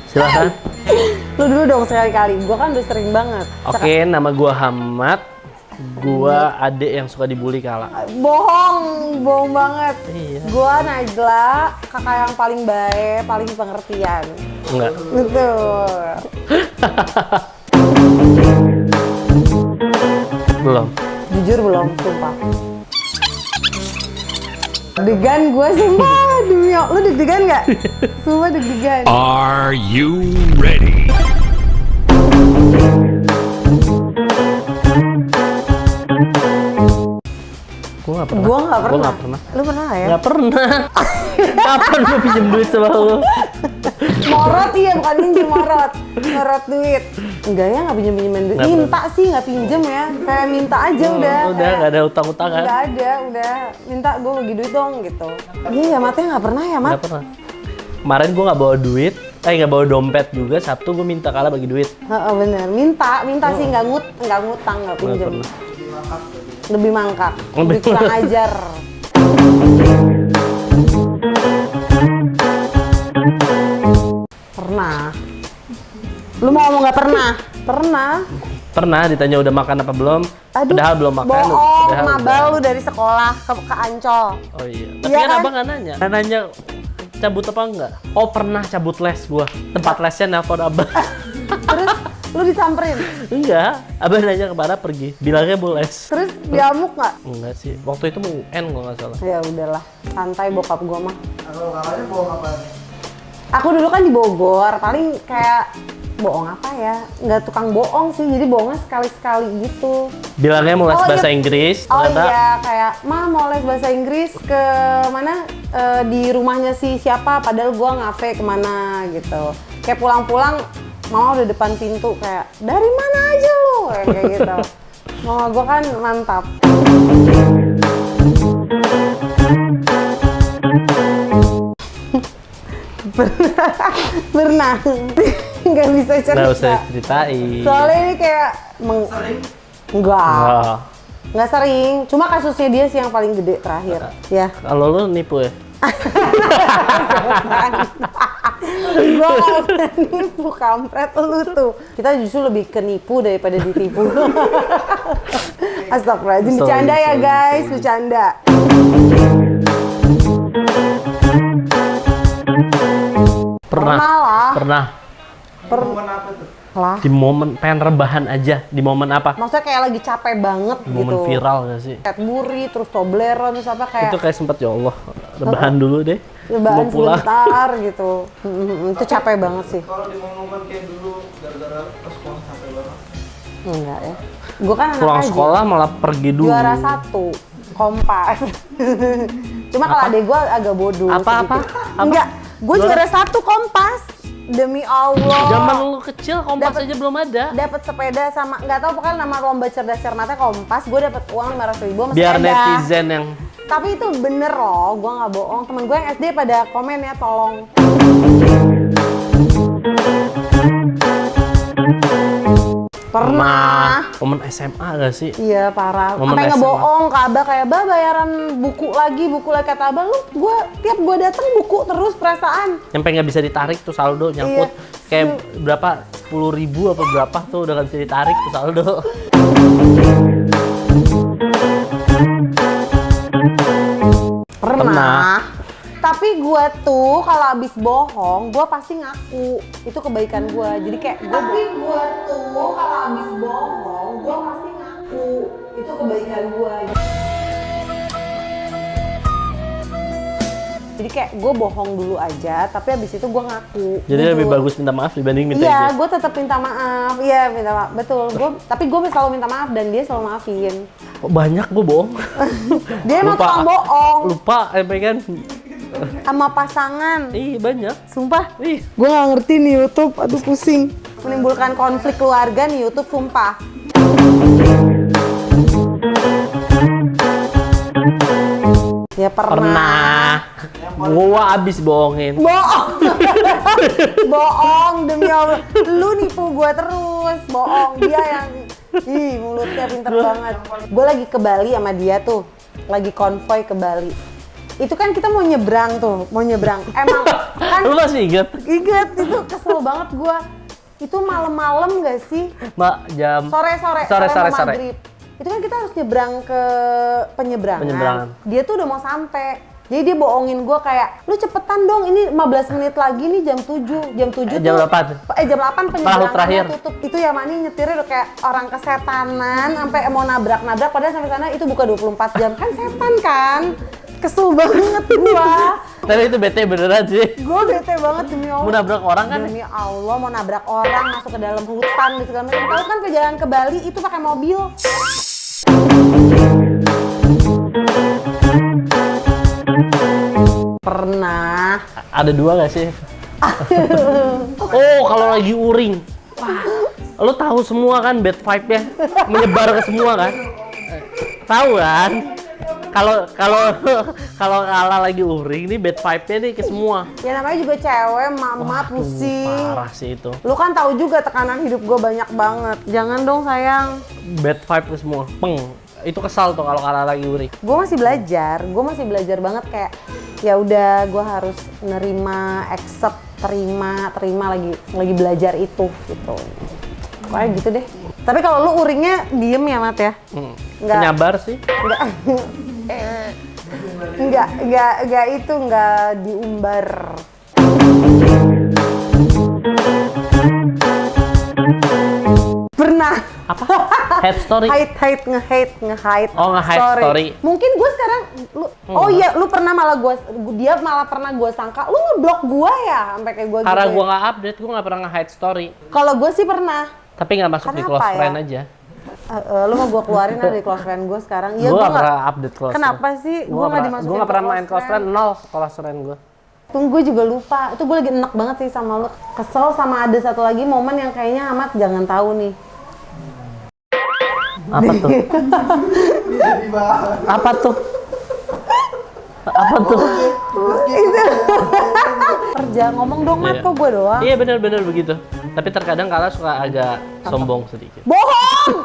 Silakan. Lu dulu dong sekali-kali. Gua kan udah sering banget. Oke, nama gua Hamad. Gua adek yang suka dibully Kala. Bohong banget. Iya. Gua Najla, kakak yang paling baik, paling pengertian. Enggak. Betul. Belum. Jujur belum, sumpah. Deg-degan gue sumpah, demi Allah. Lu deg-degan nggak? Sumpah deg-degan. Are you ready? Gua nggak pernah. Gue nggak pernah. Gua nggak pernah. Lu pernah ya? Nggak pernah. Kapan lu pinjem duit sama lu? Morot iya, bukan minjem, morot. Morot duit. Enggak ya, nggak pinjem-pinjemin duit. Nggak Minta sih, nggak pinjem ya. Kayak minta aja udah. Udah nggak ada utang-utangan. Nggak ada, udah. Minta gue bagi duit dong gitu. Iya ya, Matnya nggak pernah ya, Mat? Nggak pernah. Kemarin gua nggak bawa duit. Nggak bawa dompet juga. Sabtu gua minta Kala bagi duit. Heeh, bener. Minta sih, nggak ngutang, nggak Nggak pinjem. pernah. Lebih mangkak, Lebih lebih kurang ajar. Pernah. Lu mau ngomong nggak pernah? Pernah. Pernah ditanya udah makan apa belum? Aduh, Padahal belum makan. bohong, padahal mabal udah. lu dari sekolah ke Ancol. Oh iya. Tapi Iya kan kan? abang nggak nanya. Nggak nanya cabut apa enggak? Oh pernah cabut les gua. Tempat lesnya nelfon abang. Terus lu disamperin. Enggak. Abang nanya kemana pergi. Bilangnya mau les. Terus diamuk nggak? Enggak sih. Waktu itu mau UN kalau nggak salah. Ya udahlah, santai bokap gua mah. Kalau kakaknya bohong apa? Aku dulu kan di Bogor, paling kayak bohong apa ya? Nggak tukang bohong sih, jadi bohongnya sekali-sekali gitu. Bilangnya mau les Oh, bahasa iya. Inggris. Oh ternyata iya, kayak Ma mau les bahasa Inggris ke mana, di rumahnya si siapa, padahal gua ngafe kemana gitu. Kayak pulang-pulang Mama udah depan pintu kayak dari mana aja lu kayak gitu. Mama gua kan mantap. Pernah nggak bisa cerita. nggak usah ceritain. Soalnya ini kayak enggak. Wah. Nggak sering, cuma kasusnya dia sih yang paling gede terakhir. Ya. Kalau lu nipu ya? Gue nggak pernah nipu, kampret lu tuh. Kita justru lebih ke nipu daripada ditipu. Astagfirullahaladzim, bercanda ya guys, bercanda. Pernah. lah. Pernah. Momen apa tuh? Lah. Di momen pengen rebahan aja. Di momen apa? Maksudnya kayak lagi capek banget Di momen gitu. viral gak sih? Cadbury, terus Toblerone, terus apa kayak Itu kayak sempet ya Allah. Rebahan dulu deh. rebahan Mau pulang. sebentar gitu. Itu capek banget sih. Kalau di momen kayak dulu gara-gara pas sekolah capek banget. Enggak ya. Gue kan anak Pulang aja. sekolah malah pergi dulu. Juara 1 Kompas. Cuma kalau adek gue agak bodoh. Apa? Enggak, gue juara 1 Kompas. Demi Allah. Zaman lu kecil kompas Dapet- aja belum ada. Dapat sepeda sama nggak tahu pokoknya nama lomba cerdas cermatnya Kompas. Gue dapat uang 500.000 sama Biar sepeda. netizen yang Tapi itu bener loh, gue nggak bohong. Temen gue yang SD pada komen ya, tolong. Pernah. momen SMA gak sih? Iya parah. Momen Sampai SMA. ngebohong ke Abah kayak Bah bayaran buku lagi kata Abah lu tiap gue dateng buku terus perasaan. Nyampe nggak bisa ditarik tuh saldo nyangkut. Iya. Kayak berapa? 10.000 apa berapa tuh udah nggak bisa ditarik tuh saldo. Pernah. Tapi gue tuh kalau abis bohong, gue pasti ngaku. Itu kebaikan gue. Jadi kayak Tapi gue tuh kalau abis bohong, gue pasti ngaku. Itu kebaikan gue. Jadi kayak gue bohong dulu aja, tapi abis itu gue ngaku. Jadi Jujur. lebih bagus minta maaf dibanding minta Iya, izin. gue tetap minta maaf. Iya, minta maaf. Betul. Tapi gue selalu minta maaf dan dia selalu maafin. Oh, banyak gue bohong. Dia emang tukang bohong Lupa, kan? sama pasangan. Iya banyak. Sumpah. Ih, Gue nggak ngerti nih YouTube, aduh pusing. Menimbulkan konflik keluarga nih YouTube, sumpah. Ya pernah. Gua abis bohongin. Bohong. Bohong demi Allah. Lu nipu gue terus, bohong. Dia yang mulutnya pinter banget. Gue lagi ke Bali sama dia tuh. Lagi konvoy ke Bali. Itu kan kita mau nyebrang tuh, Emang kan Lu masih inget? inget itu kesel banget gua. Itu malam-malam gak sih? Mbak, jam Sore-sore mau maghrib. Itu kan kita harus nyebrang ke penyeberangan. Dia tuh udah mau sampai. Jadi dia bohongin gua kayak, lu cepetan dong, ini 15 menit lagi nih jam 7. Jam 7 jam tuh, 8. jam 8 penyeberangannya terakhir. tutup. Itu ya Mani nyetirnya udah kayak orang kesetanan, sampai mau nabrak-nabrak, padahal sampai sana itu buka 24 jam. Kan setan kan? Kesel banget gua. Tapi itu bete beneran sih. Gua bete banget demi Allah. Mau nabrak orang kan? Demi Allah mau nabrak orang, masuk ke dalam hutan di segala macam. Tahu kan perjalanan ke Bali itu pakai mobil. Pernah. Ada 2 gak sih? Oh, kalau lagi uring. Wah, lu tahu semua kan bad vibe-nya menyebar ke semua kan? Tahu kan? Kalau lagi uring nih bad vibe-nya nih ke semua. Ya namanya juga cewek, mama pusing. Parah sih itu. Lu kan tahu juga tekanan hidup gue banyak banget. Jangan dong sayang. Bad vibe ke semua. Peng. Itu kesal tuh kalau lagi uring. Gue masih belajar banget kayak ya udah gue harus nerima, accept, terima lagi belajar itu gitu. Kayak gitu deh. Tapi kalau lu uringnya diem ya Mat ya? Penyabar sih. Enggak itu enggak diumbar. Pernah. Apa? Head story. nge-hate Oh, nge-hate story. Mungkin gue sekarang oh iya, lu pernah dia malah pernah gue sangka lu ngeblok gue ya sampai kayak gue gitu. Karena ya. gue nggak update, gue nggak pernah nge-hide story. Kalau gue sih pernah. Tapi nggak masuk di Kenapa close ya? friend aja. Lu mau gue keluarin dari close friend gue sekarang? Iya, Gue gue nggak pernah update close Kenapa friend. sih? Gue nggak dimasukin. Gue nggak pernah main close friend, 0 close friend gue. Tunggu juga lupa. Itu gue lagi enak banget sih sama lu. Kesel sama ada satu lagi momen yang kayaknya Amat jangan tahu nih. Apa tuh? Apa tuh? Apa tuh? Kerja ngomong dong Mat, Iya. kok gue doang? Iya benar-benar begitu. Tapi terkadang Kala suka agak sombong sedikit. Bohong!